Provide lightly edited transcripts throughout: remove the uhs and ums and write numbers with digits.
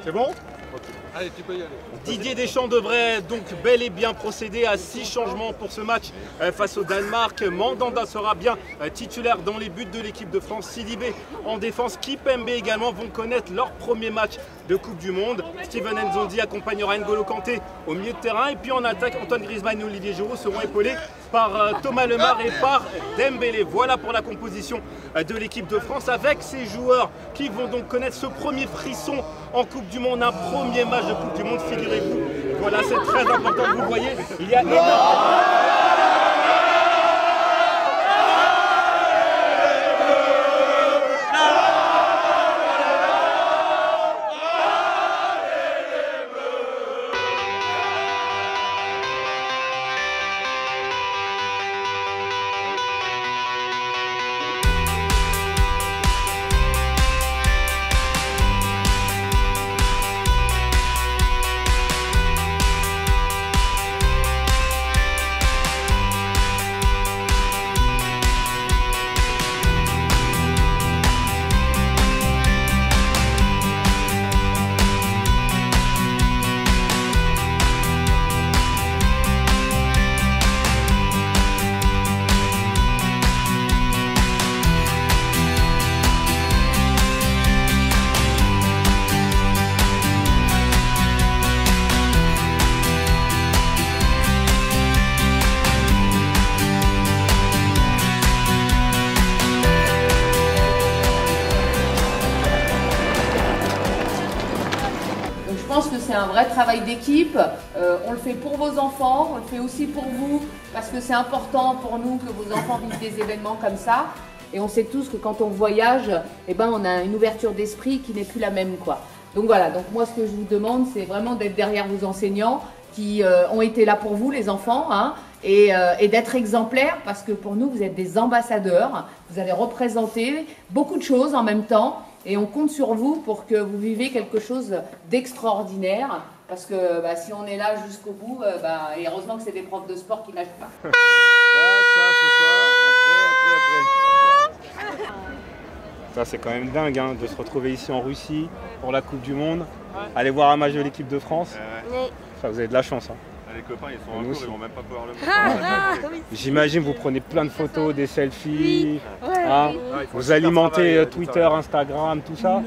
C'est bon? Allez, tu peux y aller. Didier Deschamps devrait donc bel et bien procéder à 6 changements pour ce match face au Danemark. Mandanda sera bien titulaire dans les buts de l'équipe de France. Sidibé en défense, Kimpembe également vont connaître leur premier match de Coupe du Monde. Steven Nzondi accompagnera N'Golo Kanté au milieu de terrain. Et puis en attaque, Antoine Griezmann et Olivier Giroud seront épaulés par Thomas Lemar et par Dembélé. Voilà pour la composition de l'équipe de France avec ces joueurs qui vont donc connaître ce premier frisson en Coupe du Monde, un premier match de Coupe du Monde, figurez-vous. Voilà, c'est très important, vous le voyez, il y a Je pense que c'est un vrai travail d'équipe. On le fait pour vos enfants, on le fait aussi pour vous, parce que c'est important pour nous que vos enfants vivent des événements comme ça. Et on sait tous que quand on voyage, eh ben, on a une ouverture d'esprit qui n'est plus la même, quoi. Donc voilà, donc moi ce que je vous demande, c'est vraiment d'être derrière vos enseignants qui ont été là pour vous, les enfants, hein, et d'être exemplaires, parce que pour nous, vous êtes des ambassadeurs. Vous allez représenter beaucoup de choses en même temps. Et on compte sur vous pour que vous viviez quelque chose d'extraordinaire. Parce que si on est là jusqu'au bout, et heureusement que c'est des profs de sport qui lâchent pas. Ça c'est quand même dingue hein, de se retrouver ici en Russie pour la Coupe du Monde. Aller voir un match de l'équipe de France. Ça, vous avez de la chance. Hein. Les copains ils sont en cours, ils vont même pas pouvoir le voir. J'imagine vous prenez plein de photos, des selfies, hein, vous alimentez Twitter, Instagram, tout ça.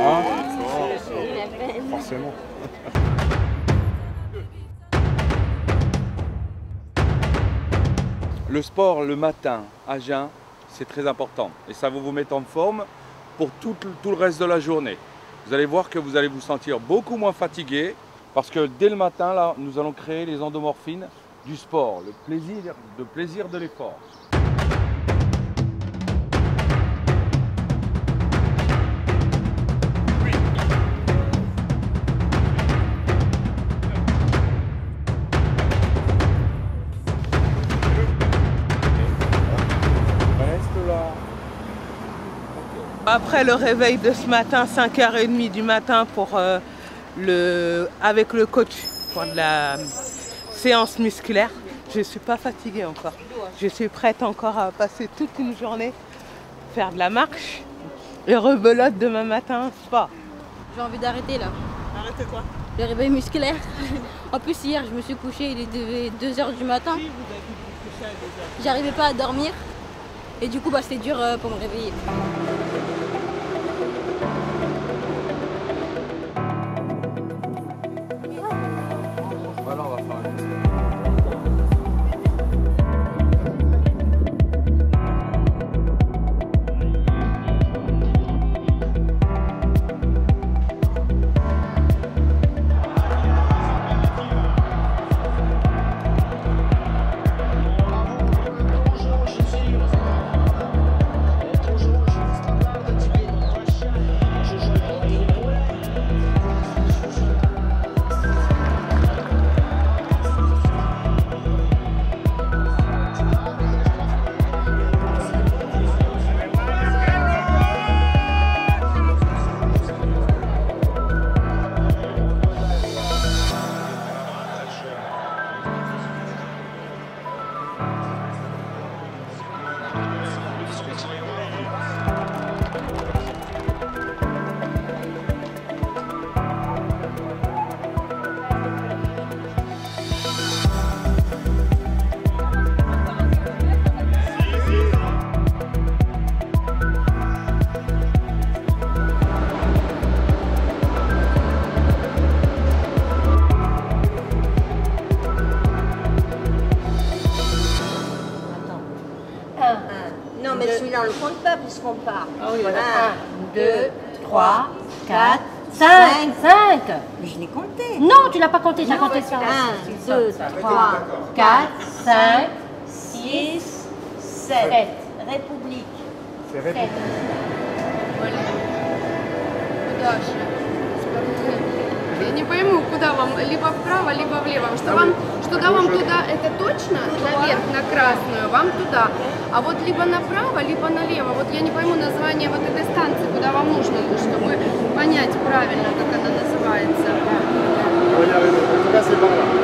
Hein, forcément. Le sport le matin à jeun, c'est très important et ça va vous mettre en forme pour tout le reste de la journée. Vous allez voir que vous allez vous sentir beaucoup moins fatigué. Parce que dès le matin, là, nous allons créer les endomorphines du sport, le plaisir de l'effort. Reste là. Après le réveil de ce matin, 5h30 du matin pour avec le coach pour de la séance musculaire, je ne suis pas fatiguée encore. Je suis prête encore à passer toute une journée, faire de la marche et rebelote demain matin, sport. J'ai envie d'arrêter là. Arrêtez quoi? Le réveil musculaire. En plus hier je me suis couchée, il était 2h du matin. J'arrivais pas à dormir et du coup c'était dur pour me réveiller. mais celui-là, on le compte pas puisqu'on part. Ah oui, 1, 2, 3, 4, 5. 5. Mais je l'ai compté. Non, tu l'as pas compté, tu as compté ça. 1, 2, 3, 4, 5, 6, 7. République. C'est République. Куда же? Я не пойму, куда вам, либо вправо, либо влево. Что вам туда, это точно наверх, на красную, вам туда. А вот либо направо, либо налево. Вот я не пойму название вот этой станции, куда вам нужно, чтобы понять правильно, как она называется.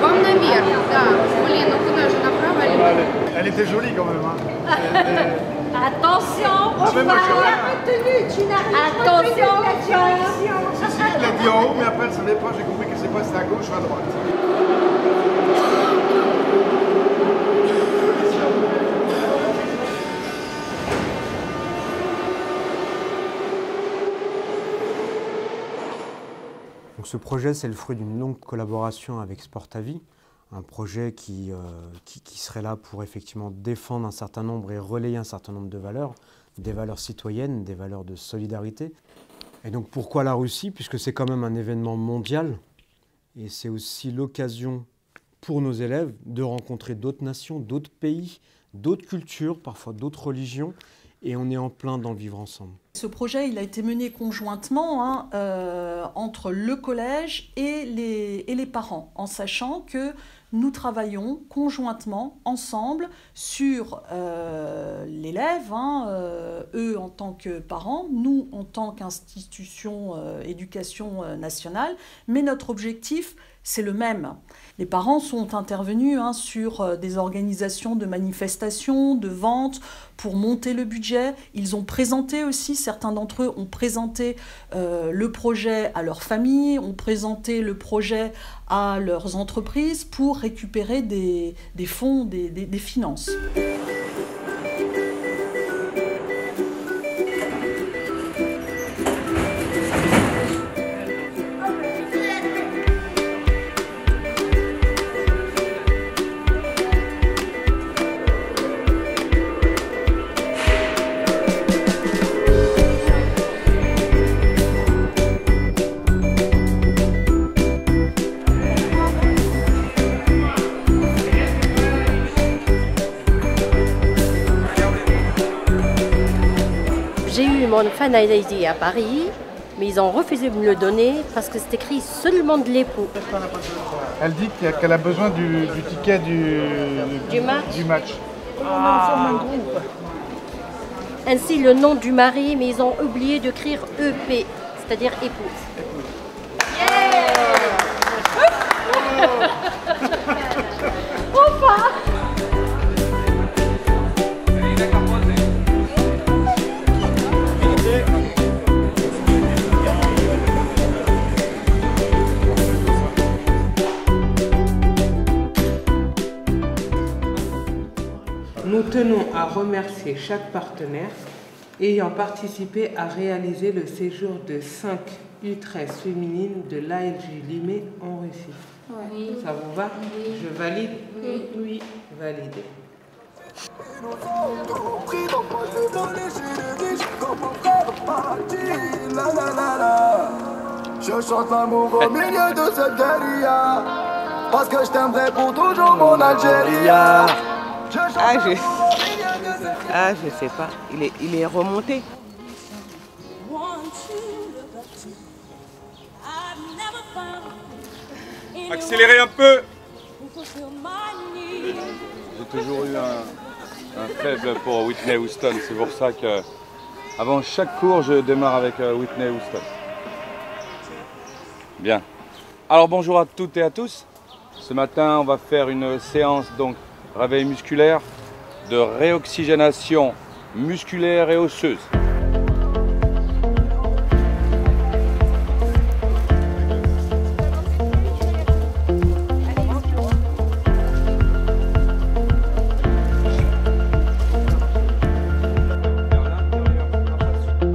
Вам наверх, да. Блин, ну куда же, направо, либо... Elle était jolie quand même. Hein. Attention, tu vas Retenu, tu n'arrives pas à retenir la direction. Si, je l'ai dit en haut, mais après, ça dépend, j'ai compris que c'est pas c'était à gauche ou à droite. Donc ce projet, c'est le fruit d'une longue collaboration avec Sportavis, un projet qui serait là pour effectivement défendre un certain nombre et relayer un certain nombre de valeurs, des valeurs citoyennes, des valeurs de solidarité. Et donc pourquoi la Russie? Puisque c'est quand même un événement mondial et c'est aussi l'occasion pour nos élèves de rencontrer d'autres nations, d'autres pays, d'autres cultures, parfois d'autres religions, et on est en plein dans le vivre ensemble. Ce projet, il a été mené conjointement entre le collège et les parents, en sachant que nous travaillons conjointement, ensemble, sur l'élève, eux en tant que parents, nous en tant qu'institution éducation nationale, mais notre objectif, c'est le même. Les parents sont intervenus sur des organisations de manifestations, de ventes, pour monter le budget. Ils ont présenté aussi, certains d'entre eux ont présenté le projet à leur famille, ont présenté le projet à leurs entreprises pour récupérer des fonds, des finances. J'ai eu mon fan ID à Paris, mais ils ont refusé de me le donner parce que c'est écrit seulement de l'époux. Elle dit qu'elle a besoin du ticket du match. Ainsi le nom du mari, mais ils ont oublié d'écrire EP, c'est-à-dire époux. Enfin. Nous tenons à remercier chaque partenaire ayant participé à réaliser le séjour de 5 U13 féminines de l'ALJ Limay en Russie. Oui. Ça vous va? Oui. Je valide? Oui. Oui. Validé. Je chante l'amour au milieu de cette guérilla, parce que je t'aimerai pour toujours mon Algérie. Je sais pas. Il est remonté. Accélérez un peu. J'ai toujours eu un faible pour Whitney Houston. C'est pour ça que avant chaque cours, je démarre avec Whitney Houston. Bien. Alors bonjour à toutes et à tous. Ce matin, on va faire une séance donc réveil musculaire, de réoxygénation musculaire et osseuse.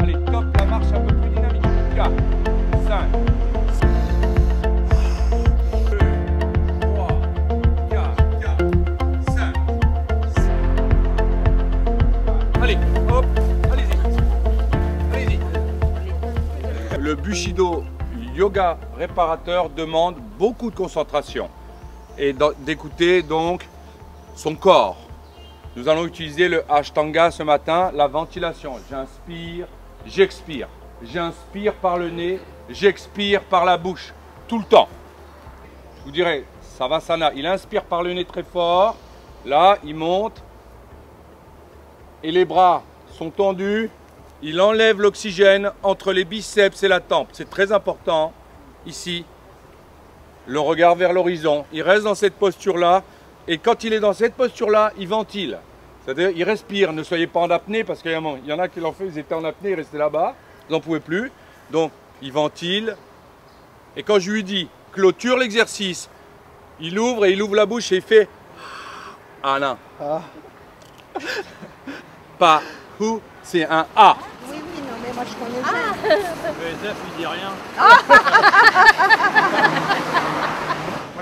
Allez, top, la marche un peu plus dynamique. 4, 5, 2, 3, 4, 5. Allez, Bushido yoga réparateur demande beaucoup de concentration et d'écouter donc son corps. Nous allons utiliser le Ashtanga ce matin, la ventilation. J'inspire, j'expire. J'inspire par le nez, j'expire par la bouche, tout le temps. Je vous dirais, Savasana, il inspire par le nez très fort. Là, il monte. Et les bras sont tendus. Il enlève l'oxygène entre les biceps et la tempe. C'est très important. Ici, le regard vers l'horizon. Il reste dans cette posture-là. Et quand il est dans cette posture-là, il ventile. C'est-à-dire, il respire. Ne soyez pas en apnée, parce qu'il y en a qui l'ont fait, ils étaient en apnée, ils restaient là-bas. Ils n'en pouvaient plus. Donc, il ventile. Et quand je lui dis, clôture l'exercice, il ouvre et il ouvre la bouche et il fait... Ah non. Ah. Pas ou, c'est un A. Oui, oui, non, mais moi je connais ça. Le SF, il dit rien.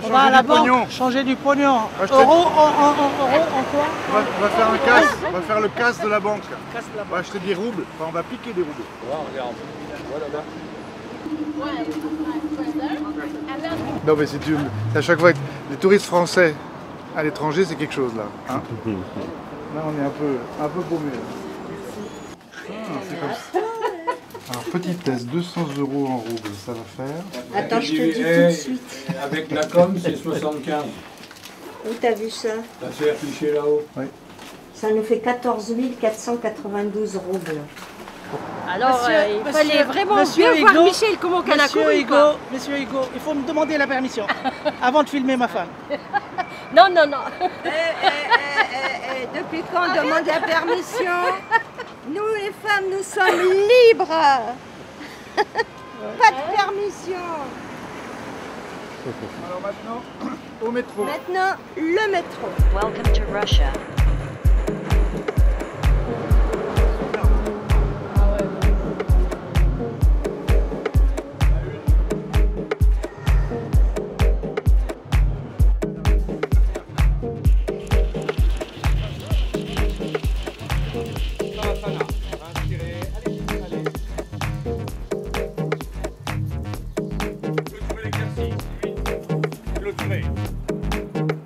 On va à la banque changer du pognon. Euro en quoi? On va faire un casse, on va faire le casse de la banque. On va acheter des roubles, enfin on va piquer des roubles. Regarde. Voilà. Non mais c'est à chaque fois les touristes français à l'étranger, c'est quelque chose là. Hein, là on est un peu paumé. C'est comme ça. Alors petit test, 200 € en roubles, ça va faire. Attends, je te dis tout de suite. Avec la com, c'est 75. Où t'as vu ça? Ça s'est affiché là-haut. Oui. Ça nous fait 14 492 roubles. Alors, il fallait vraiment bien Hugo, voir Michel comment qu'elle a couru. Monsieur Hugo, il faut me demander la permission avant de filmer ma femme. Non. Depuis quand on demande la permission? Nous, les femmes, nous sommes libres. Pas de permission. Alors maintenant, au métro. Maintenant, le métro. Welcome to Russia.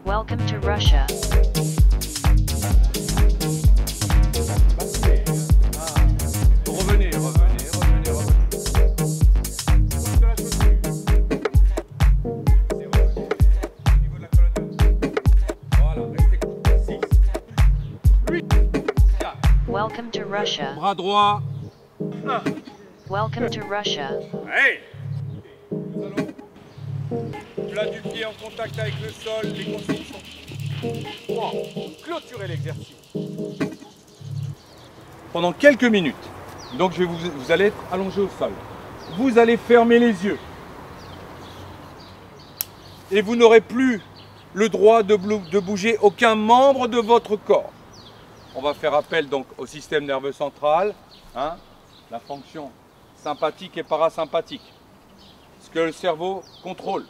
Welcome to Russia. Revenez. Welcome to Russia. Bras droit. Welcome to Russia. Hey! Nous allons, plat du pied en contact avec le sol, les consignes sont 3. Clôturer l'exercice. Pendant quelques minutes. Donc vous allez être allongé au sol. Vous allez fermer les yeux. Et vous n'aurez plus le droit de bouger aucun membre de votre corps. On va faire appel donc au système nerveux central, hein, la fonction sympathique et parasympathique, ce que le cerveau contrôle.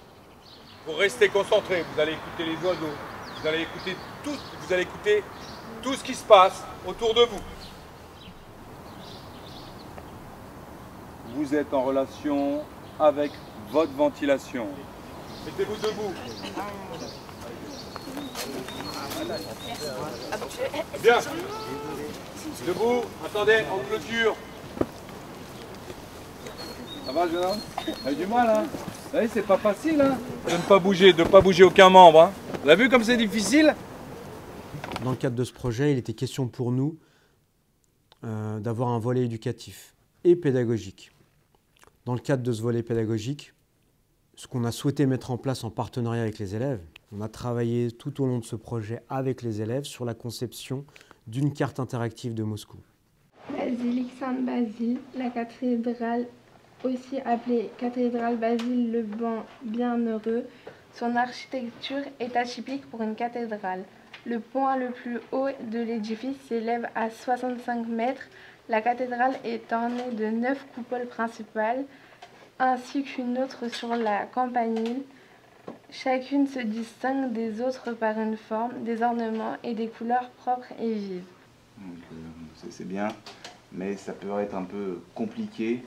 Pour rester concentré, vous allez écouter les oiseaux, vous allez écouter tout ce qui se passe autour de vous. Vous êtes en relation avec votre ventilation. Mettez-vous debout. Bien. Debout. Attendez, en clôture. Ça va, jeune homme? Vous avez du mal, hein? Vous voyez, c'est pas facile, hein? De ne pas bouger aucun membre, hein? Vous avez vu comme c'est difficile? Dans le cadre de ce projet, il était question pour nous d'avoir un volet éducatif et pédagogique. Dans le cadre de ce volet pédagogique, ce qu'on a souhaité mettre en place en partenariat avec les élèves, on a travaillé tout au long de ce projet avec les élèves sur la conception d'une carte interactive de Moscou. Basilique Sainte-Basile, la cathédrale, aussi appelée cathédrale Basile le Bienheureux, son architecture est atypique pour une cathédrale. Le point le plus haut de l'édifice s'élève à 65 mètres. La cathédrale est ornée de 9 coupoles principales, ainsi qu'une autre sur la campanile. Chacune se distingue des autres par une forme, des ornements et des couleurs propres et vives. C'est bien, mais ça peut être un peu compliqué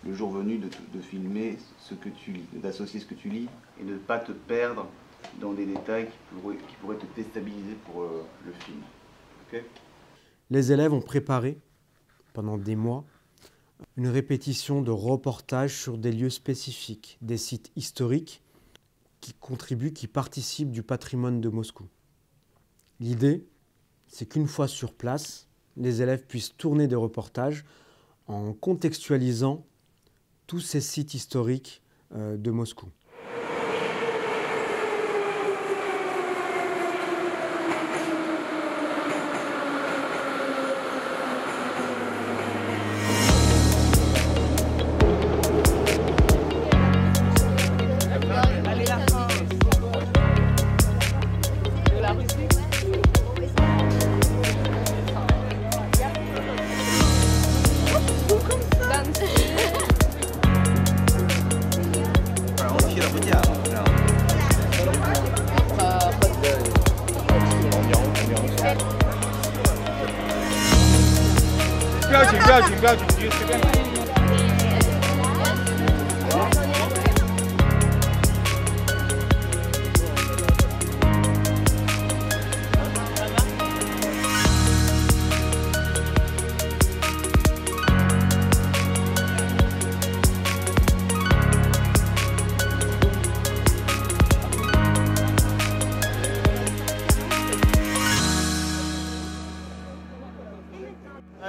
le jour venu de filmer ce que tu lis, d'associer ce que tu lis et de ne pas te perdre dans des détails qui pourraient te déstabiliser pour le film. Okay. Les élèves ont préparé, pendant des mois, une répétition de reportages sur des lieux spécifiques, des sites historiques qui contribuent, qui participent du patrimoine de Moscou. L'idée, c'est qu'une fois sur place, les élèves puissent tourner des reportages en contextualisant tous ces sites historiques de Moscou.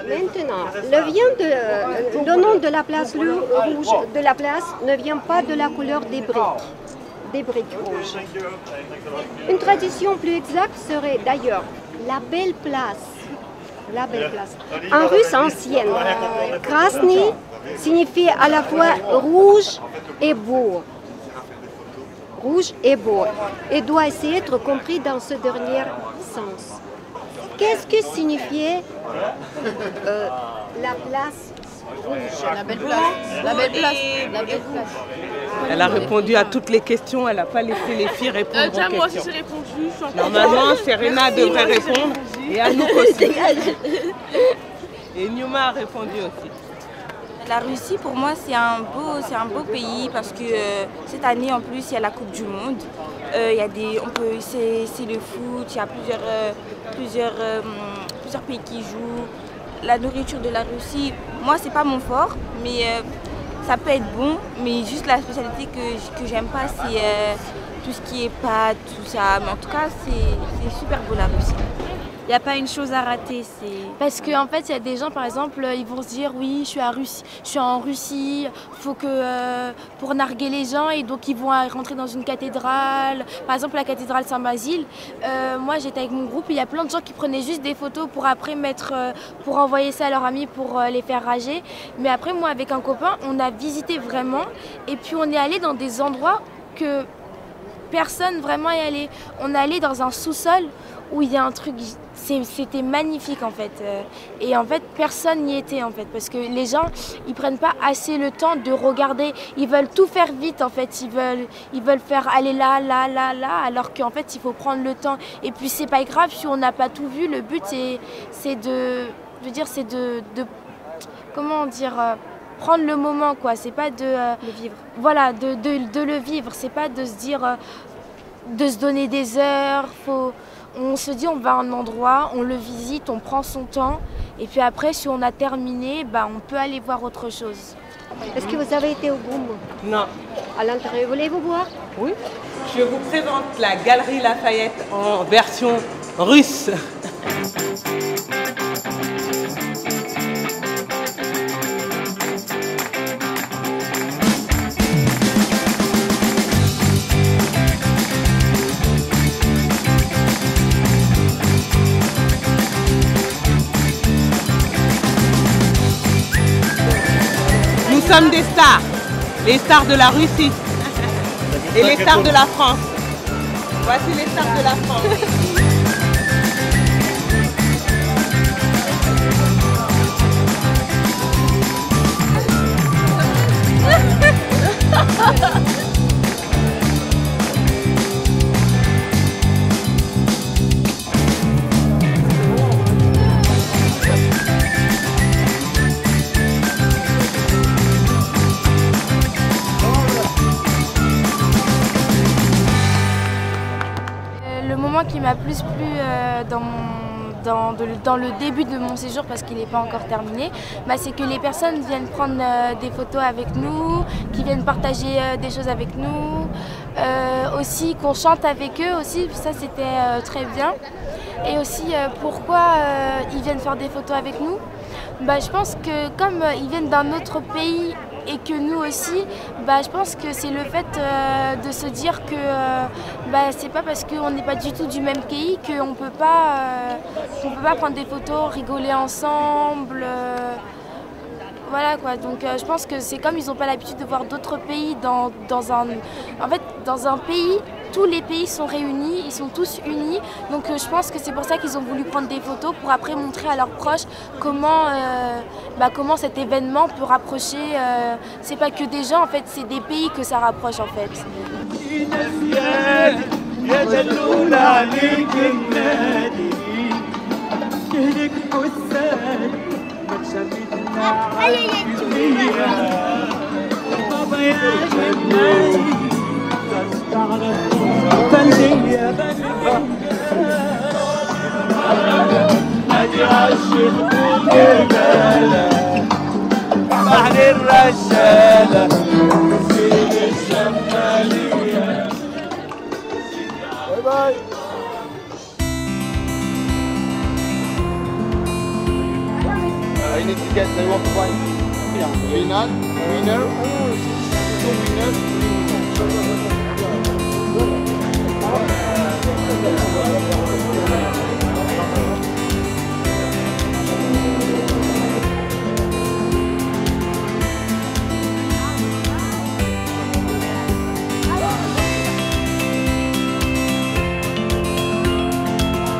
Maintenant, le nom de la place rouge de la place ne vient pas de la couleur des briques rouges. Une tradition plus exacte serait d'ailleurs la belle place. La belle place. En russe ancienne, Krasny signifie à la fois rouge et beau. Rouge et beau. Et doit essayer d'être compris dans ce dernier sens. Qu'est-ce que signifiait la place rouge? La belle place. La belle place. La belle place. Elle a répondu à toutes les questions, elle n'a pas laissé les filles répondre aux questions. Moi aussi j'ai répondu. Normalement, Serena devrait répondre et Anouk aussi. Et Numa a répondu aussi. La Russie, pour moi, c'est un beau pays parce que cette année, en plus, il y a la Coupe du Monde. C'est le foot, il y a plusieurs pays qui jouent. La nourriture de la Russie, moi, c'est pas mon fort, mais ça peut être bon. Mais juste la spécialité que j'aime pas, c'est tout ce qui est pâtes, tout ça. Mais en tout cas, c'est super beau la Russie. Il n'y a pas une chose à rater. Parce qu'en fait, il y a des gens, par exemple, ils vont se dire oui, je suis en Russie, faut que pour narguer les gens, et donc ils vont rentrer dans une cathédrale. Par exemple, la cathédrale Saint-Basile. Moi, j'étais avec mon groupe, il y a plein de gens qui prenaient juste des photos pour après pour envoyer ça à leurs amis pour les faire rager. Mais après, moi, avec un copain, on a visité vraiment, et puis on est allé dans des endroits que personne vraiment est allé. On est allé dans un sous-sol où il y a un truc, c'était magnifique en fait. Et en fait, personne n'y était en fait, parce que les gens, ils prennent pas assez le temps de regarder. Ils veulent tout faire vite en fait. Ils veulent faire aller là, alors qu'en fait, il faut prendre le temps. Et puis c'est pas grave si on n'a pas tout vu. Le but c'est de comment dire, prendre le moment quoi. C'est pas de le vivre. Voilà, de le vivre. C'est pas de se dire, de se donner des heures. On se dit on va à un endroit, on le visite, on prend son temps et puis après si on a terminé, on peut aller voir autre chose. Est-ce que vous avez été au Goum? Non. À l'intérieur, voulez-vous voir? Oui. Je vous présente la Galerie Lafayette en version russe. Nous sommes des stars, les stars de la Russie et les stars de la France. Voici les stars de la France. m'a plus plu dans le début de mon séjour, parce qu'il n'est pas encore terminé, c'est que les personnes viennent prendre des photos avec nous, qui viennent partager des choses avec nous, aussi qu'on chante avec eux aussi, ça c'était très bien. Et aussi pourquoi ils viennent faire des photos avec nous. Je pense que comme ils viennent d'un autre pays et que nous aussi, je pense que c'est le fait de se dire que c'est pas parce qu'on n'est pas du tout du même pays qu'on peut pas prendre des photos, rigoler ensemble. Voilà quoi, donc je pense que c'est comme ils n'ont pas l'habitude de voir d'autres pays dans un pays, tous les pays sont réunis, ils sont tous unis, donc je pense que c'est pour ça qu'ils ont voulu prendre des photos pour après montrer à leurs proches comment cet événement peut rapprocher, c'est pas que des gens en fait, c'est des pays que ça rapproche en fait. Bye bye. I need to get the one point. Final, winner, two winners,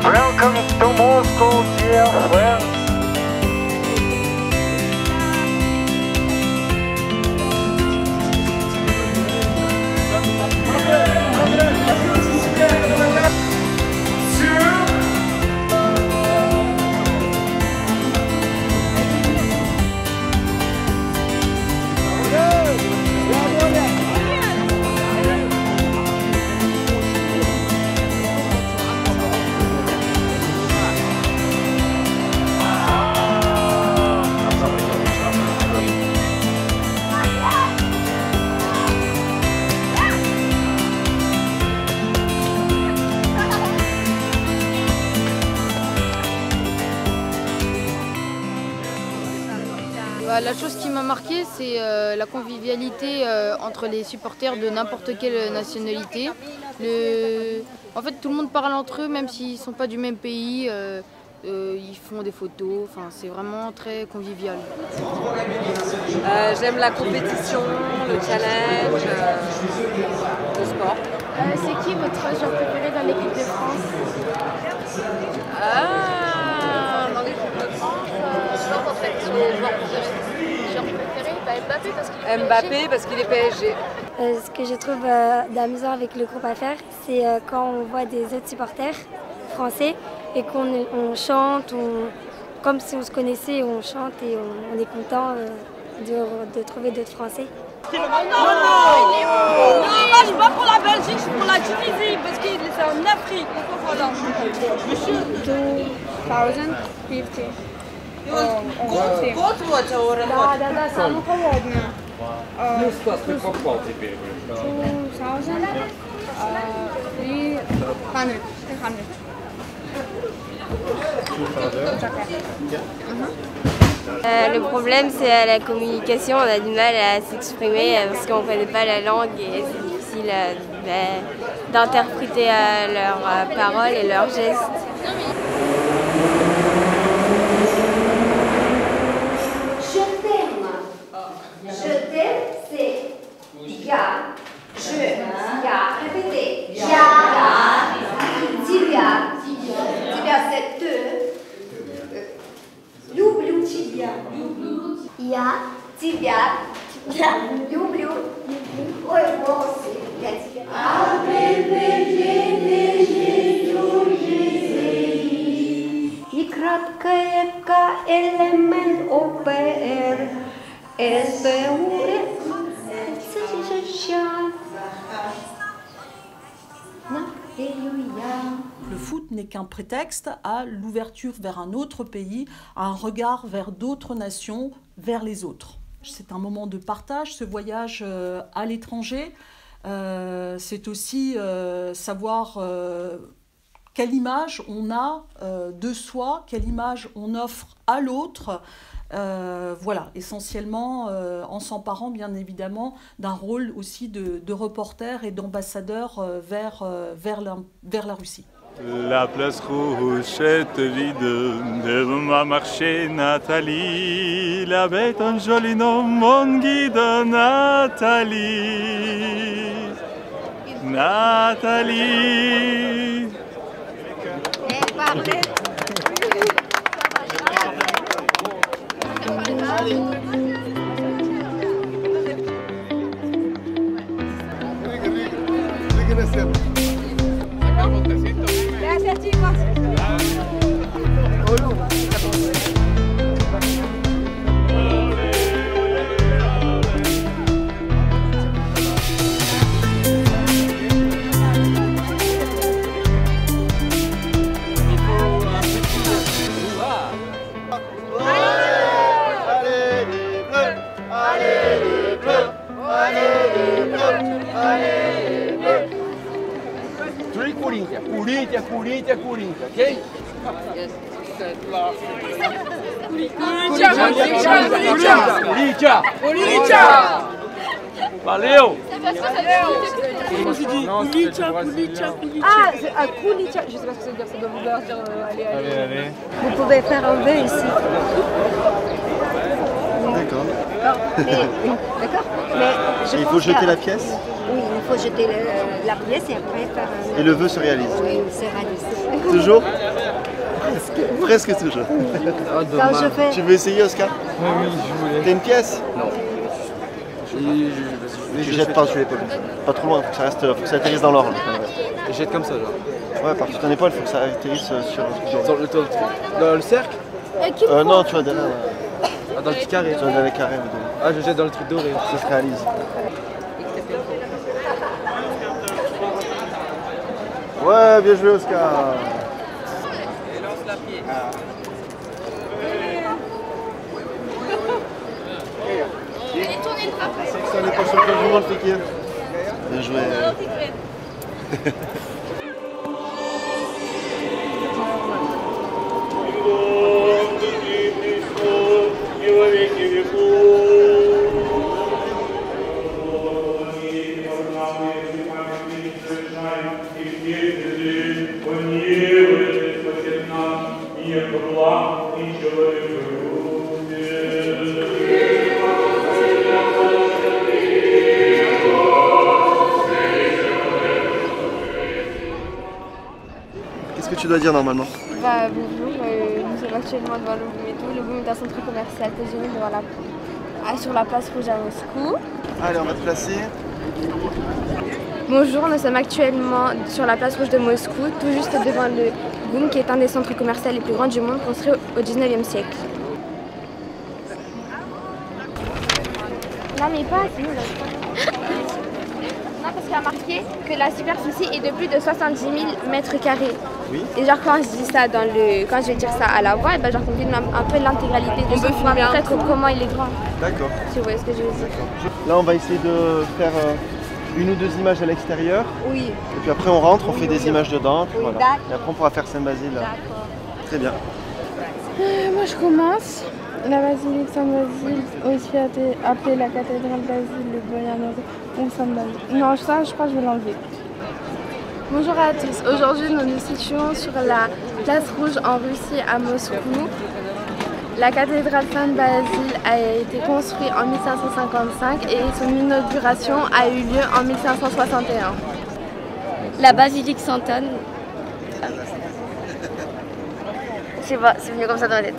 Welcome to Moscow, dear friends. La chose qui m'a marqué, c'est la convivialité entre les supporters de n'importe quelle nationalité. En fait, tout le monde parle entre eux, même s'ils ne sont pas du même pays. Ils font des photos, c'est vraiment très convivial. J'aime la compétition, le challenge, le sport. C'est qui votre joueur préféré dans l'équipe de France? Dans l'équipe de France, Mbappé parce qu'il est PSG. Ce que je trouve d'amusant avec le groupe à faire, c'est quand on voit des autres supporters français et qu'on chante, comme si on se connaissait, on chante et on est content de trouver d'autres Français. Non, moi je bats pour la Belgique, je suis pour la Tunisie parce que c'est en Afrique. Voilà. Monsieur 2050. Да, само холодно. 300. Le problème, c'est à la communication, on a du mal à s'exprimer parce qu'on ne connaît pas la langue et c'est difficile d'interpréter leurs paroles et leurs gestes. Je t'aime. Je t'aime, c'est я, je, я. Répétez. Я, тебя. Тебя, c'est te. Люблю тебя. Я тебя. Люблю. Ой, волосы. Я тебя. И краткое К-элемент ОПР. СБУ. Аллилуйя. le foot n'est qu'un prétexte à l'ouverture vers un autre pays, à un regard vers d'autres nations, vers les autres. C'est un moment de partage, ce voyage à l'étranger. C'est aussi savoir quelle image on a de soi, quelle image on offre à l'autre. Voilà, essentiellement en s'emparant bien évidemment d'un rôle aussi de reporter et d'ambassadeur vers la Russie. La place rouge est vide, devant ma marché Nathalie, la bête un joli nom, mon guide Nathalie. Nathalie. Parlez. Gracias, chicos. Corinthians, ok? Yes. Valeu! Comment tu dis? Ah, Kulicha, je sais pas ce que ça veut dire, ça doit vouloir dire allez. Vous pouvez faire un vœu ici. D'accord. D'accord. Mais il faut jeter la pièce? Oui, il faut jeter la pièce et après faire un... Et le vœu se réalise? Oui, il se réalise. Toujours? Presque toujours. Quand je fais... Tu veux essayer, Oscar? Oui, je voulais. T'as une pièce? Non. Tu jettes pas, tu les pas. Pas trop loin, faut que ça atterrisse dans l'orge. Je jette comme ça, genre. Ouais, par ton épaule, il faut que ça atterrisse sur dans le cercle? Non, tu vois, derrière. Ah, dans le petit carré? Tu vois, dans les carrés. Ah, je jette dans le truc doré. Ça se réalise. Ouais, bien joué, Oscar. Et lance la pied. Ça n'est pas sur le monde, Fekir. Bien joué. Qu'est-ce que tu dois dire normalement? Bonjour, nous sommes actuellement devant le Métro. Le Boum est un centre commercial positionné sur la place rouge à Moscou. Allez, on va te placer. Bonjour, nous sommes actuellement sur la place rouge de Moscou, tout juste devant le Boum, qui est un des centres commerciaux les plus grands du monde, construit au 19e siècle. Non mais pas, c'est nous là. Non, parce qu'il a marqué que la superficie est de plus de 70 000 mètres carrés. Oui. Et genre quand je dis ça quand je vais dire ça à la voix, et ben genre on dit un peu l'intégralité de ce point, après comment il est grand. D'accord. Si vous voyez ce que je veux dire. Là, on va essayer de faire une ou deux images à l'extérieur. Oui. Et puis après, on rentre, on fait des images dedans. Puis Oui, voilà. Et après, on pourra faire Saint-Basile. D'accord. Très bien. Moi je commence. La basilique Saint-Basile, aussi appelée la cathédrale Basile, le Bienheureux ou Saint-Basile. Non, ça je crois que je vais l'enlever. Bonjour à tous. Aujourd'hui nous nous situons sur la place rouge en Russie à Moscou. La cathédrale Saint-Basile a été construite en 1555 et son inauguration a eu lieu en 1561. La basilique Sainte-Anne. Je sais pas, c'est mieux comme ça dans la tête.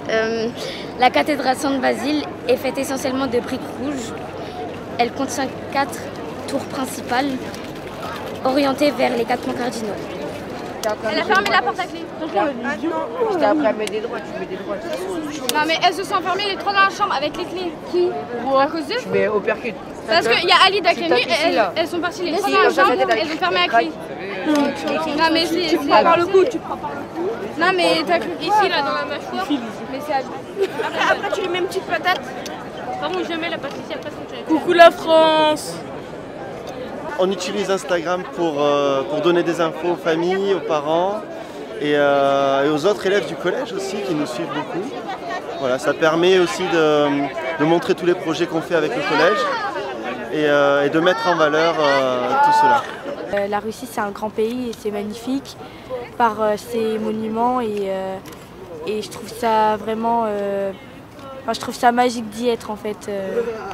La cathédrale Saint-Basile est faite essentiellement de briques rouges. Elle contient 4 tours principales orientées vers les 4 points cardinaux. Elle a fermé la porte à clé. Je t'ai appris à mettre des droits, tu mets des droits. Non mais elles se sont enfermées les 3 dans la chambre avec les clés. Qui? À cause d'eux? Tu mets au percute. Parce qu'il y a Alida qui est venue, elles sont parties les 3 dans la chambre, elles ont fermé la clé. Non mais tu prends par le cou, Non mais t'as ici là dans la mâchoire, mais c'est après tu lui mets une petite patate. Par contre je mets la patate ici après quand Coucou la France. On utilise Instagram pour donner des infos aux familles, aux parents et aux autres élèves du collège aussi qui nous suivent beaucoup. Voilà, ça permet aussi de montrer tous les projets qu'on fait avec le collège et de mettre en valeur tout cela. La Russie, c'est un grand pays et c'est magnifique par ses monuments et je trouve ça vraiment, je trouve ça magique d'y être en fait.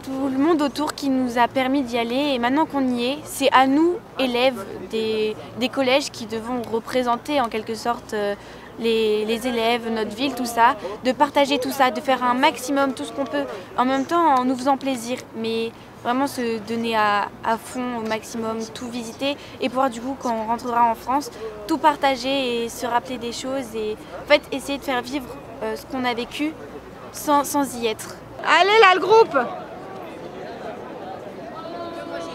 Tout le monde autour qui nous a permis d'y aller et maintenant qu'on y est, c'est à nous, élèves des collèges, qui devons représenter en quelque sorte les élèves, notre ville, tout ça, de partager tout ça, de faire un maximum, tout ce qu'on peut, en même temps en nous faisant plaisir. Mais vraiment se donner à fond au maximum, tout visiter et pouvoir du coup quand on rentrera en France, tout partager et se rappeler des choses et en fait essayer de faire vivre ce qu'on a vécu sans y être. Allez là le groupe.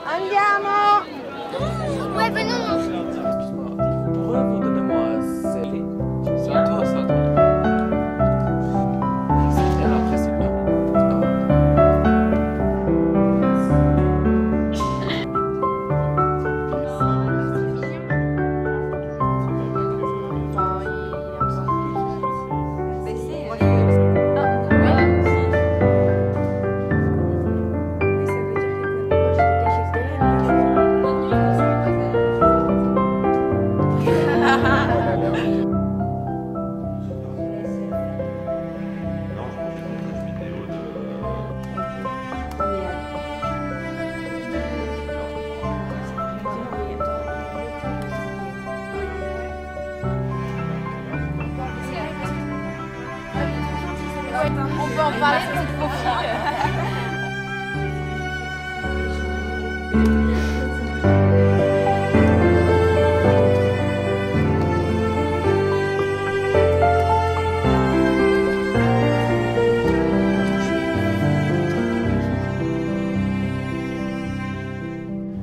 Andiamo. Ouais venons. C'est à toi, c'est à toi. On peut en parler, c'est trop fort.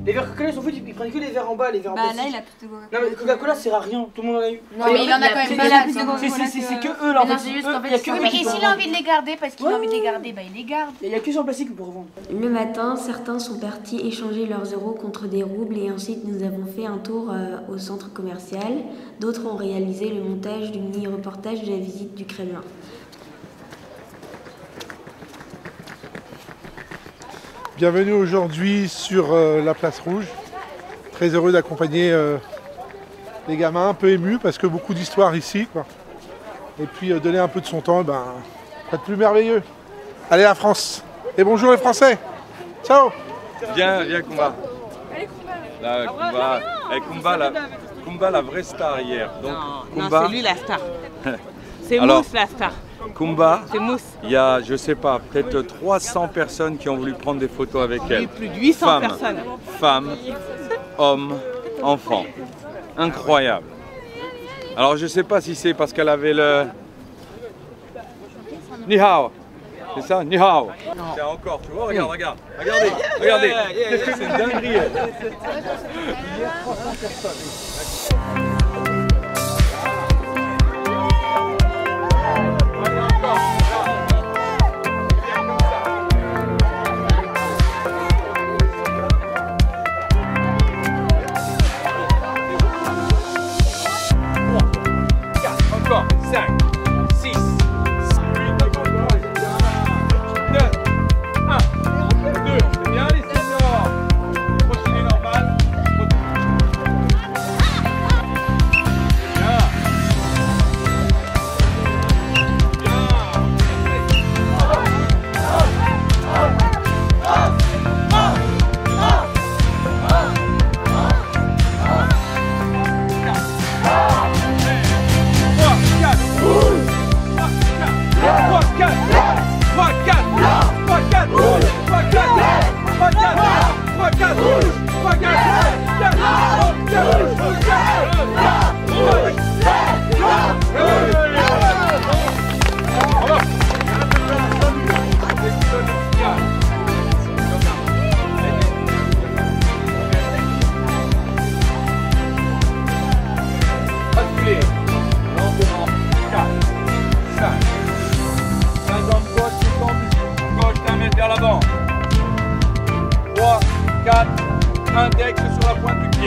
Les verres Coca-Cola, ils s'en foutent, ils prennent que les verres en bas, les verres en bas. Bah là, il a plus de Coca-Cola. Non mais Coca-Cola, ça sert à rien, tout le monde en a eu. Non mais il en a quand même pas là, plus de Coca-Cola. C'est que eux là, en fait. C'est juste qu'en fait, oui, mais et s'il a envie de les garder, parce qu'il a envie de les garder, bah il les garde. Il y a que sur le plastique pour revendre. Le matin, certains sont partis échanger leurs euros contre des roubles et ensuite nous avons fait un tour au centre commercial. D'autres ont réalisé le montage du mini-reportage de la visite du Kremlin. Bienvenue aujourd'hui sur la place Rouge. Très heureux d'accompagner les gamins, un peu émus parce que beaucoup d'histoires ici, quoi. Et puis donner un peu de son temps, ben, pas de plus merveilleux. Allez la France. Et bonjour les Français. Ciao. Viens Kumba. Là, Kumba, la vraie star hier. Donc, Non, Kumba, c'est lui la star. C'est Alors, Mousse la star. Kumba, C'est Mousse. il y a, je sais pas, peut-être 300 personnes qui ont voulu prendre des photos avec elle. Plus de 800 femmes, personnes. Femmes, hommes, enfants. Incroyable. Alors je sais pas si c'est parce qu'elle avait le... Ni hao. C'est ça? Ni hao. C'est encore, tu vois, regardez. Qu'est-ce que c'est une dinguerie. Elle. Il y a 300 personnes. Encore 5, 6, 8, 9, 1, 2, bien les seniors. Continuez normal. Woo!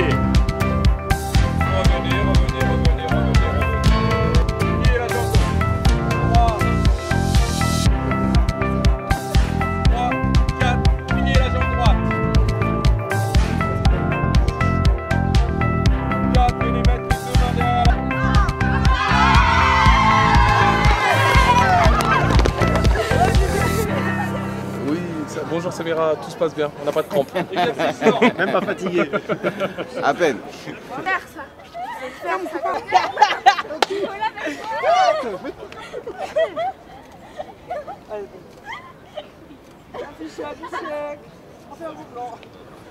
pied. Revenez. Pliez la jambe gauche. 3, 4, pliez la jambe droite. 4, venez mettre les deux mains derrière la... Oui, bonjour Samira, tout se passe bien, on n'a pas de crampes. Même pas fatigué. À peine.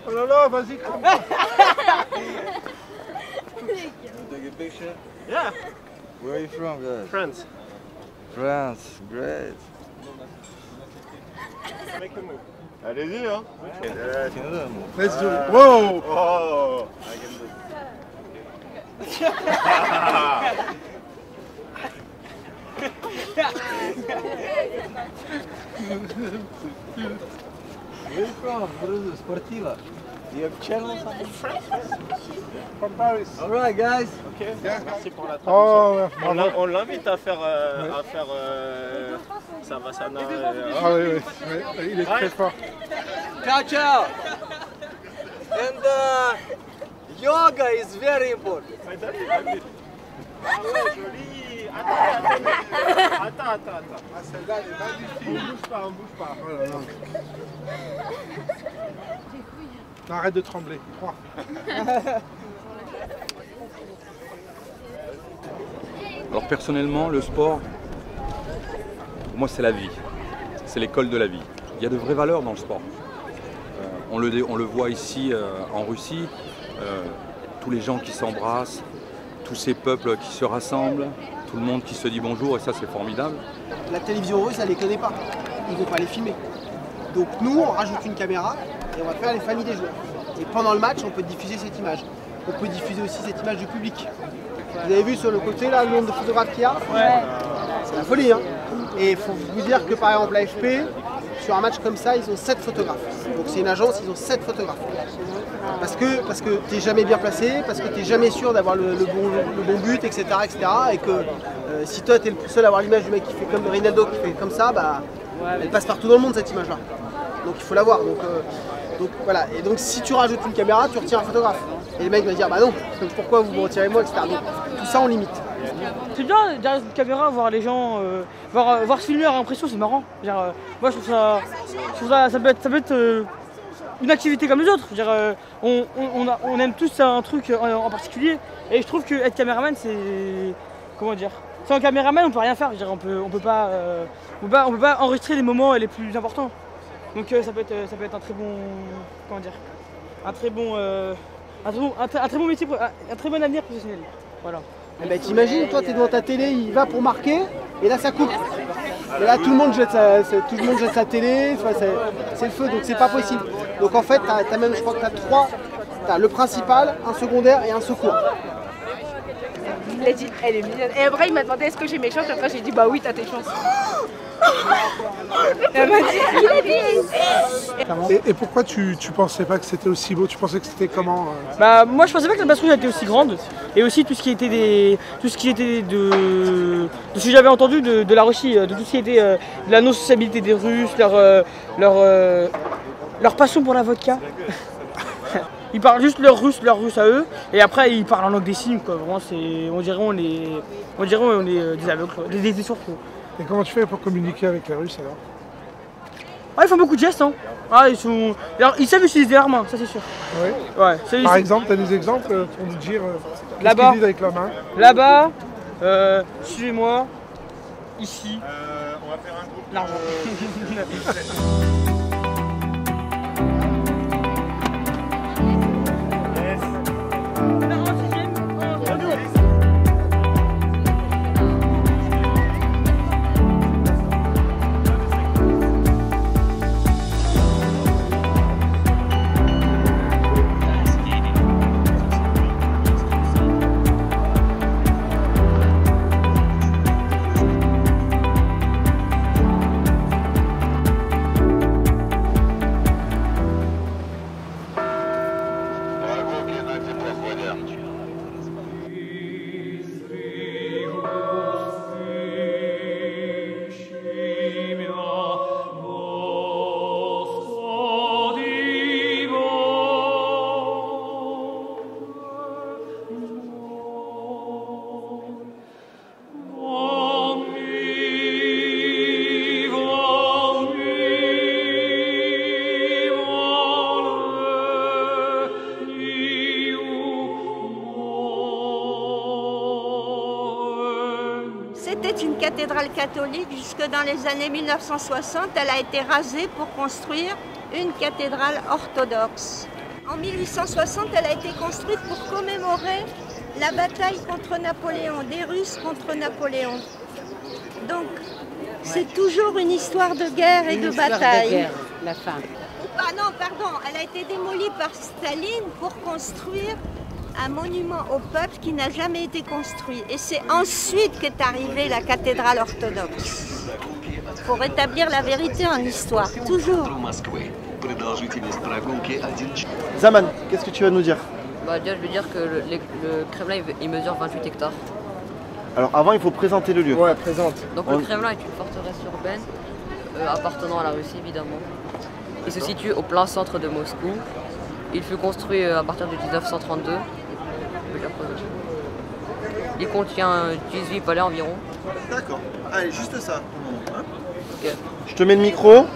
Oh là là, vas-y, crampe. Take a picture? Yeah. Where are you from, guys? France. France, great. Make a move. Allez-y, hein. Let's do it. Whoa! Oh, I can do Where are you from, Bruno? Sportiva. Do you have channels on France? From Paris. All right, guys. Okay. Merci pour la traduction. Oh, ouais. On l'invite à faire Savasana. Ah oui, oui, il est très fort. Ciao, ciao. And yoga is very important. Ah ouais, joli. Attends. Ah, celle-là, elle est magnifique. On bouge pas. Oh là là. Non, arrête de trembler, crois. Alors personnellement, le sport, pour moi c'est la vie, c'est l'école de la vie. Il y a de vraies valeurs dans le sport. On le voit ici en Russie, tous les gens qui s'embrassent, tous ces peuples qui se rassemblent, tout le monde qui se dit bonjour et ça c'est formidable. La télévision russe, elle les connaît pas, ils vont pas les filmer. Donc nous, on rajoute une caméra et on va faire les familles des joueurs. Et pendant le match, on peut diffuser cette image. On peut diffuser aussi cette image du public. Vous avez vu sur le côté là le nombre de photographes qu'il y a? Ouais. C'est la folie, hein. Et il faut vous dire que par exemple l'AFP, sur un match comme ça, ils ont 7 photographes. Donc c'est une agence, ils ont 7 photographes. Parce que tu n'es jamais bien placé, parce que tu n'es jamais sûr d'avoir le bon but, etc. Et que si toi tu es le seul à avoir l'image du mec qui fait comme Ronaldo qui fait comme ça, bah, elle passe partout dans le monde cette image-là. Donc il faut l'avoir. Donc voilà. Et donc si tu rajoutes une caméra, tu retires un photographe. Et le mec va dire bah non, pourquoi vous me retirez moi, etc. Donc tout ça on limite. C'est bien derrière une caméra, voir les gens, voir se filmer à l'impression, c'est marrant. Genre, moi je trouve ça peut être une activité comme les autres. Genre, on aime tous un truc en particulier. Et je trouve que être caméraman, c'est. Comment dire? Sans un caméraman, on peut rien faire. Genre, on peut pas enregistrer les moments les plus importants. Donc ça peut être un très bon. Comment dire? Un très bon métier, un très bon avenir professionnel. Voilà. Eh ben, t'imagines, toi t'es devant ta télé, il va pour marquer, et là ça coupe. Et là tout le monde jette sa télé, c'est le feu, donc c'est pas possible. Donc en fait, t'as même, je crois que t'as le principal, un secondaire et un secours. Il a dit, elle est mignonne. Et après il m'a demandé est-ce que j'ai mes chances, après j'ai dit bah oui, t'as tes chances. Elle m'a dit, Et pourquoi tu pensais pas que c'était aussi beau? Tu pensais que c'était comment Bah moi je pensais pas que la place rouge était aussi grande. Et aussi tout ce qui était de ce que j'avais entendu de la Russie, de tout ce qui était de la non-sociabilité des Russes, leur passion pour la vodka. Ils parlent juste leur russe à eux, et après ils parlent en langue des signes quoi. Vraiment on dirait on est des aveugles, des sourds. Et comment tu fais pour communiquer avec les Russes alors? Ah, ils font beaucoup de gestes, hein. Ah, ils savent utiliser leurs mains, ça c'est sûr. Oui. Ouais, par exemple, tu as des exemples pour nous dire là-bas, ce qu'ils disent avec la main? Là-bas, suivez-moi, ici. On va faire un groupe. L'argent. C'était une cathédrale catholique jusque dans les années 1960. Elle a été rasée pour construire une cathédrale orthodoxe. En 1860, elle a été construite pour commémorer la bataille contre Napoléon, des Russes contre Napoléon. Donc, c'est toujours une histoire de guerre et de bataille. De guerre, la fin. Ah non, pardon, elle a été démolie par Staline pour construire un monument au peuple qui n'a jamais été construit. Et c'est ensuite qu'est arrivée la cathédrale orthodoxe. Il faut rétablir la vérité en histoire, toujours. Zaman, qu'est-ce que tu vas nous dire? Déjà, je veux dire que le Kremlin, il mesure 28 hectares. Alors avant, il faut présenter le lieu. Ouais, présente. Donc le Kremlin est une forteresse urbaine appartenant à la Russie, évidemment. Il se situe au plein centre de Moscou. Il fut construit à partir de 1932. Il contient 18 palais environ. D'accord. Allez, juste ça. Okay. Je te mets le micro.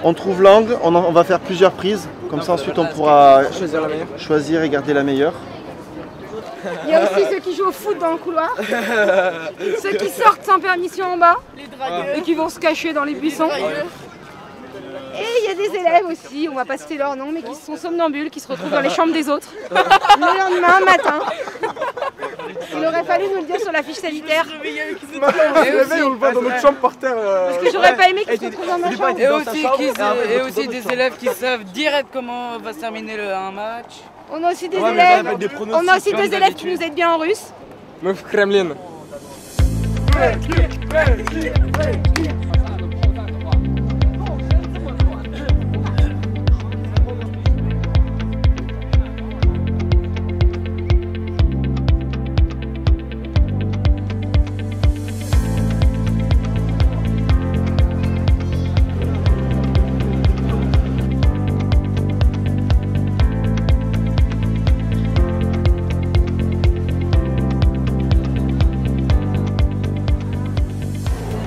On trouve l'angle, on va faire plusieurs prises. Comme ça ensuite on pourra choisir et garder la meilleure. Il y a aussi ceux qui jouent au foot dans le couloir, ceux qui sortent sans permission en bas et qui vont se cacher dans les buissons. Et il y a des élèves aussi, on va pas citer leur nom, mais qui sont somnambules, qui se retrouvent dans les chambres des autres le lendemain matin. Il aurait fallu nous le dire sur la fiche sanitaire. On le voit dans notre chambre par terre. Parce que j'aurais pas aimé qu'ils se retrouvent dans ma chambre. Et aussi des élèves qui savent direct comment va se terminer un match. On a aussi des élèves qui nous aident bien en russe. Мы в Кремлин.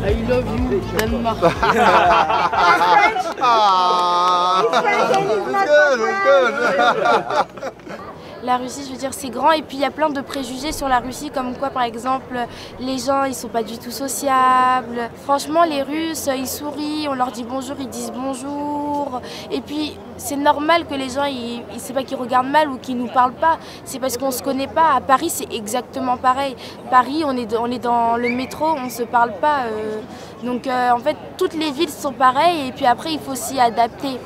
I love you, Denmark. La Russie, je veux dire, c'est grand et puis il y a plein de préjugés sur la Russie, comme quoi par exemple les gens ils sont pas du tout sociables. Franchement, les Russes ils sourient, on leur dit bonjour, ils disent bonjour. Et puis c'est normal que les gens c'est pas qu'ils regardent mal ou qu'ils nous parlent pas, c'est parce qu'on se connaît pas. À Paris c'est exactement pareil. Paris on est dans le métro, on se parle pas. Donc en fait toutes les villes sont pareilles et puis après il faut s'y adapter.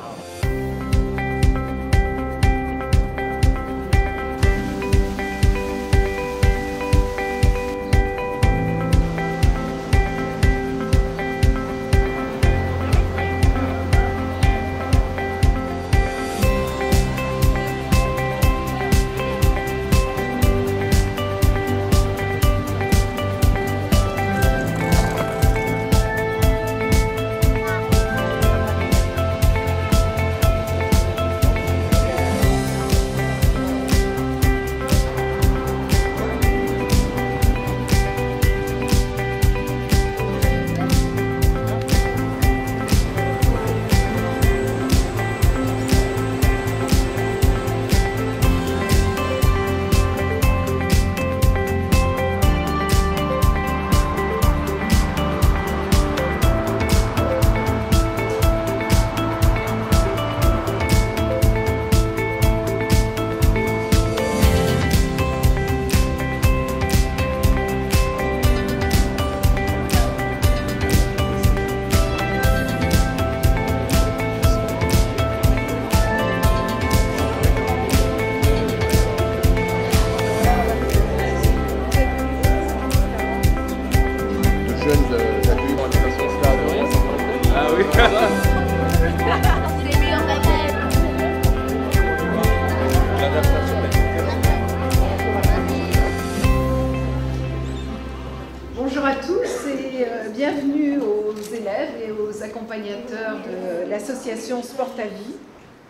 Bonjour à tous et bienvenue aux élèves et aux accompagnateurs de l'association Sport à Vie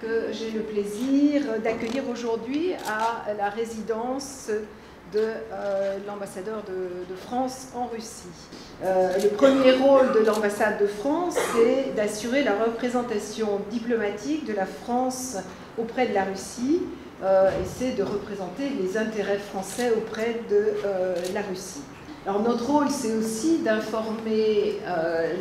que j'ai le plaisir d'accueillir aujourd'hui à la résidence de l'ambassadeur de France en Russie. Le premier rôle de l'ambassade de France, c'est d'assurer la représentation diplomatique de la France auprès de la Russie et c'est de représenter les intérêts français auprès de la Russie. Alors notre rôle, c'est aussi d'informer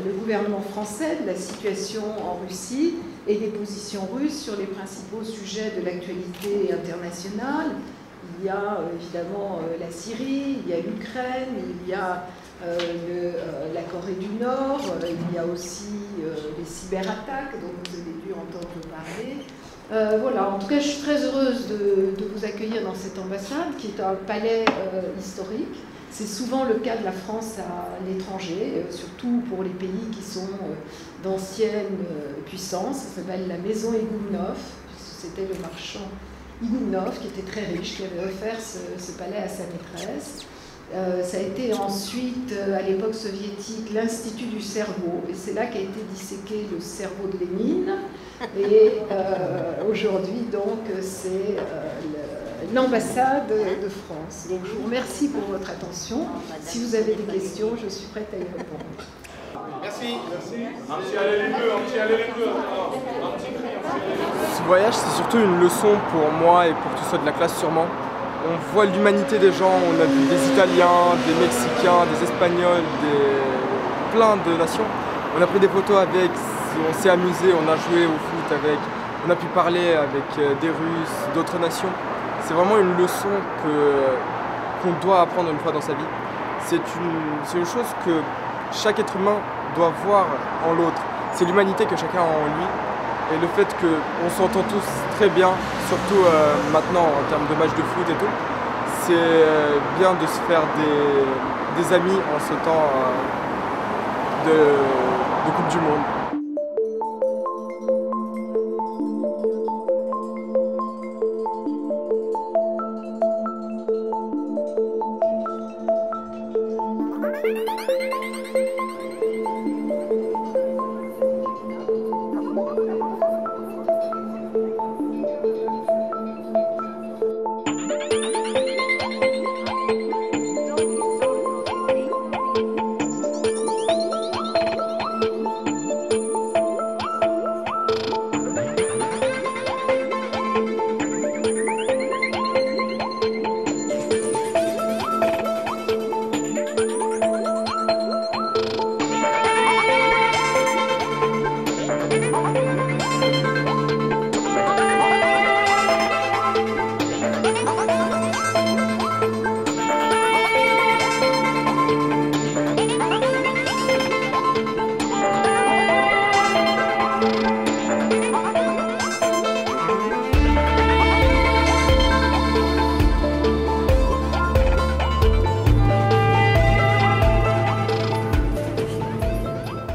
le gouvernement français de la situation en Russie et des positions russes sur les principaux sujets de l'actualité internationale. Il y a évidemment la Syrie, il y a l'Ukraine, il y a la Corée du Nord, il y a aussi les cyberattaques dont vous avez dû entendre parler. Voilà, en tout cas, je suis très heureuse de vous accueillir dans cette ambassade qui est un palais historique. C'est souvent le cas de la France à l'étranger, surtout pour les pays qui sont d'anciennes puissances. Ça s'appelle la maison Igounov, c'était le marchand Igounov qui était très riche, qui avait offert ce palais à sa maîtresse. Ça a été ensuite, à l'époque soviétique, l'Institut du cerveau, et c'est là qu'a été disséqué le cerveau de Lénine. Et aujourd'hui, donc, c'est l'ambassade de France. Donc, je vous remercie pour votre attention. Si vous avez des questions, je suis prête à y répondre. Merci. Un petit allez les deux. Ce voyage, c'est surtout une leçon pour moi et pour tous ceux de la classe sûrement. On voit l'humanité des gens, on a vu des Italiens, des Mexicains, des Espagnols, plein de nations. On a pris des photos avec, on s'est amusé, on a joué au foot avec, on a pu parler avec des Russes, d'autres nations. C'est vraiment une leçon qu'on doit apprendre une fois dans sa vie. C'est une chose que chaque être humain doit voir en l'autre. C'est l'humanité que chacun a en lui. Et le fait qu'on s'entend tous très bien, surtout maintenant en termes de matchs de foot et tout, c'est bien de se faire des amis en ce temps de Coupe du Monde.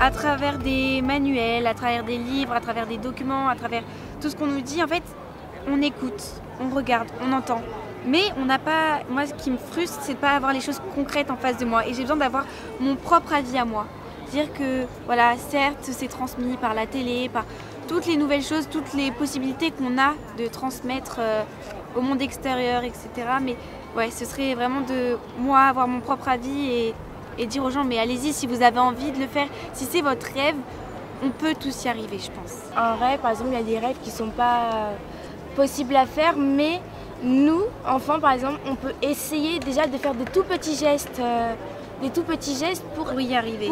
À travers des manuels, à travers des livres, à travers des documents, à travers tout ce qu'on nous dit, en fait, on écoute, on regarde, on entend. Mais on n'a pas, moi ce qui me frustre, c'est de ne pas avoir les choses concrètes en face de moi. Et j'ai besoin d'avoir mon propre avis à moi. Dire que, voilà, certes, c'est transmis par la télé, par toutes les nouvelles choses, toutes les possibilités qu'on a de transmettre au monde extérieur, etc. Mais ouais, ce serait vraiment de, moi, avoir mon propre avis et dire aux gens, mais allez-y si vous avez envie de le faire. Si c'est votre rêve, on peut tous y arriver, je pense. Un rêve, par exemple, il y a des rêves qui ne sont pas possibles à faire, mais nous, enfants, par exemple, on peut essayer déjà de faire des tout petits gestes pour y arriver.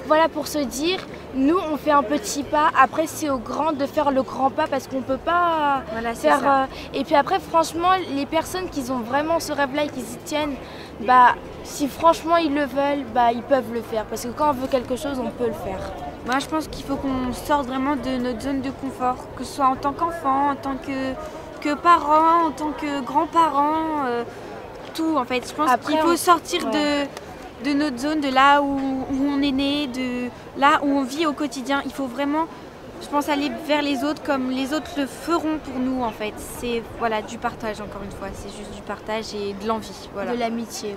Voilà, pour se dire, nous, on fait un petit pas, après c'est aux grands de faire le grand pas parce qu'on ne peut pas faire... et puis après, franchement, les personnes qui ont vraiment ce rêve-là et qui s'y tiennent, bah, si franchement ils le veulent, bah, ils peuvent le faire. Parce que quand on veut quelque chose, on peut le faire. Moi, je pense qu'il faut qu'on sorte vraiment de notre zone de confort, que ce soit en tant qu'enfant, en tant que parents, en tant que grands-parents, tout en fait. Je pense qu'il faut sortir de notre zone, de là où on est né, de là où on vit au quotidien. Il faut vraiment, je pense, aller vers les autres comme les autres le feront pour nous en fait. C'est voilà, du partage encore une fois, c'est juste du partage et de l'envie. Voilà. De l'amitié.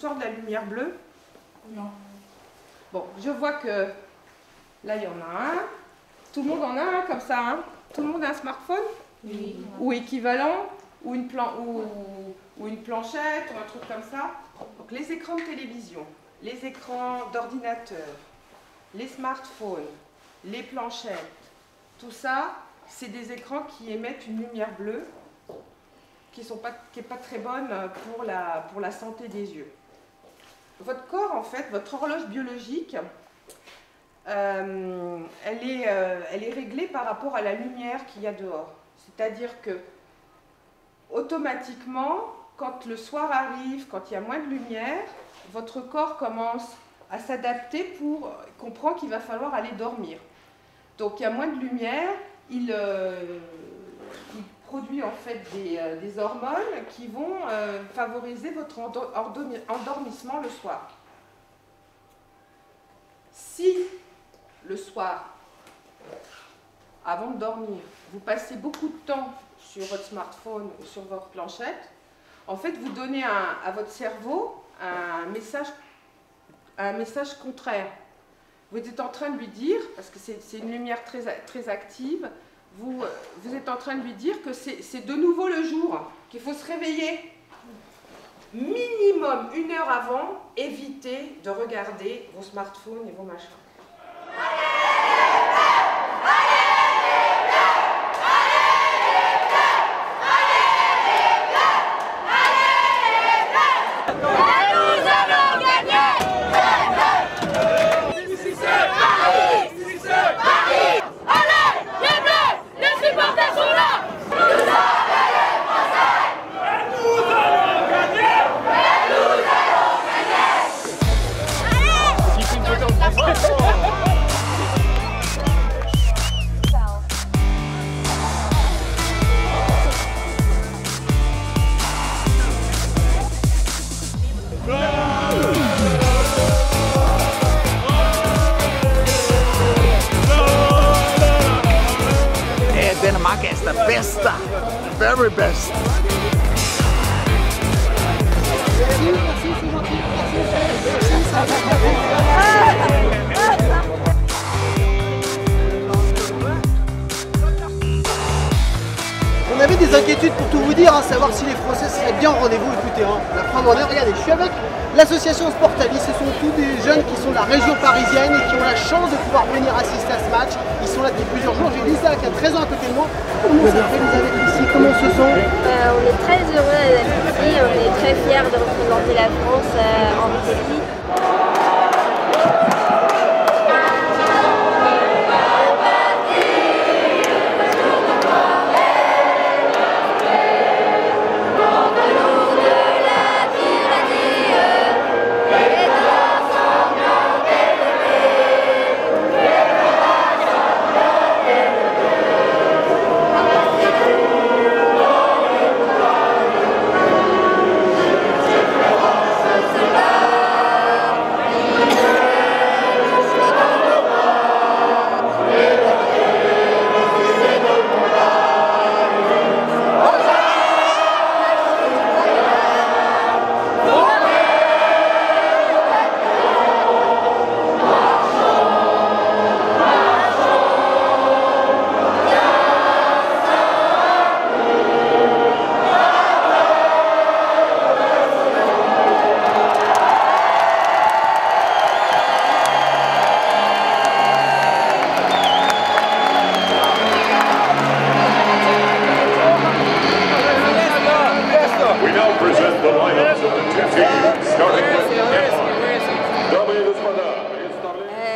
sort de la lumière bleue? Non. Bon, je vois que là, il y en a un. Tout le monde en a un comme ça, hein? Tout le monde a un smartphone? Oui. Ou équivalent, ou une planchette, ou un truc comme ça. Donc les écrans de télévision, les écrans d'ordinateur, les smartphones, les planchettes, tout ça, c'est des écrans qui émettent une lumière bleue qui n'est pas très bonne pour la santé des yeux. Votre corps, en fait, votre horloge biologique, elle est réglée par rapport à la lumière qu'il y a dehors. C'est-à-dire que, automatiquement, quand le soir arrive, quand il y a moins de lumière, votre corps commence à s'adapter comprend qu'il va falloir aller dormir. Donc il y a moins de lumière, il produit en fait des hormones qui vont favoriser votre endormissement le soir. Si le soir, avant de dormir, vous passez beaucoup de temps sur votre smartphone ou sur votre planchette, en fait, vous donnez à votre cerveau un message contraire. Vous êtes en train de lui dire, parce que c'est une lumière très active, vous êtes en train de lui dire que c'est de nouveau le jour, qu'il faut se réveiller. Minimum 1 heure avant, évitez de regarder vos smartphones et vos machins. Denmark is the best, the very best. On avait des inquiétudes pour tout vous dire, savoir si les Français seraient bien au rendez-vous. Écoutez, la preuve en est, regardez, je suis avec l'association Sportavis. Ce sont tous des jeunes qui sont de la région parisienne et qui ont la chance de pouvoir venir assister à ce match. Ils sont là depuis plusieurs jours. J'ai Lisa qui a 13 ans à côté de moi. Comment ça fait, Lisa, d'être ici? Comment on se sent? On est très heureux d'être ici. On est très fiers de représenter la France en Italie.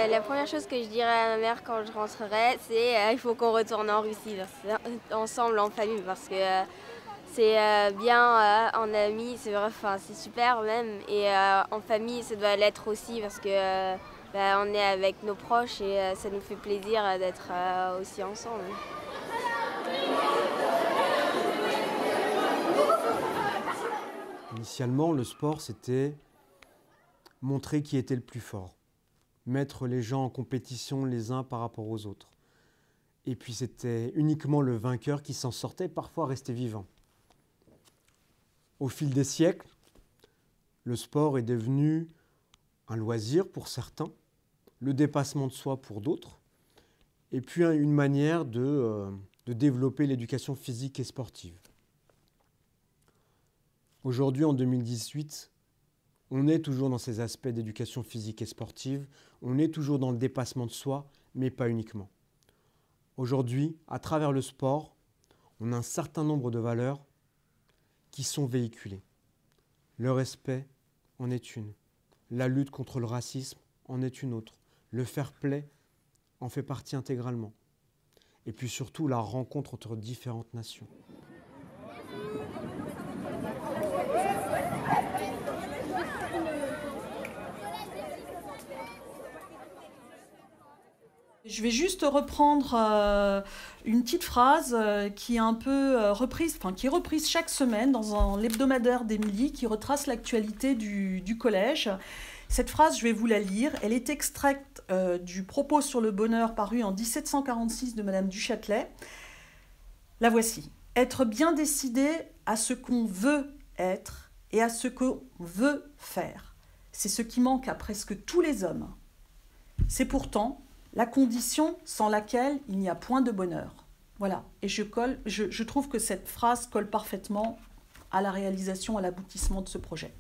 La première chose que je dirais à ma mère quand je rentrerai, c'est il faut qu'on retourne en Russie ensemble en famille parce que c'est bien en amis, c'est vrai, enfin c'est super même, et en famille ça doit l'être aussi parce que on est avec nos proches et ça nous fait plaisir d'être aussi ensemble. Initialement, le sport, c'était montrer qui était le plus fort, mettre les gens en compétition les uns par rapport aux autres. Et puis c'était uniquement le vainqueur qui s'en sortait, parfois restait vivant. Au fil des siècles, Le sport est devenu un loisir pour certains, le dépassement de soi pour d'autres, et puis une manière de développer l'éducation physique et sportive. Aujourd'hui, en 2018, on est toujours dans ces aspects d'éducation physique et sportive, on est toujours dans le dépassement de soi, mais pas uniquement. Aujourd'hui, à travers le sport, on a un certain nombre de valeurs qui sont véhiculées. Le respect en est une. La lutte contre le racisme en est une autre. Le fair play en fait partie intégralement. Et puis surtout, la rencontre entre différentes nations. Je vais juste reprendre une petite phrase qui est un peu reprise, enfin qui est reprise chaque semaine dans l'hebdomadaire d'Émilie qui retrace l'actualité du collège. Cette phrase, je vais vous la lire. Elle est extraite du propos sur le bonheur paru en 1746 de Madame du Châtelet. La voici. Être bien décidé à ce qu'on veut être et à ce qu'on veut faire. C'est ce qui manque à presque tous les hommes. C'est pourtant la condition sans laquelle il n'y a point de bonheur. Voilà. Et je trouve que cette phrase colle parfaitement à la réalisation, à l'aboutissement de ce projet.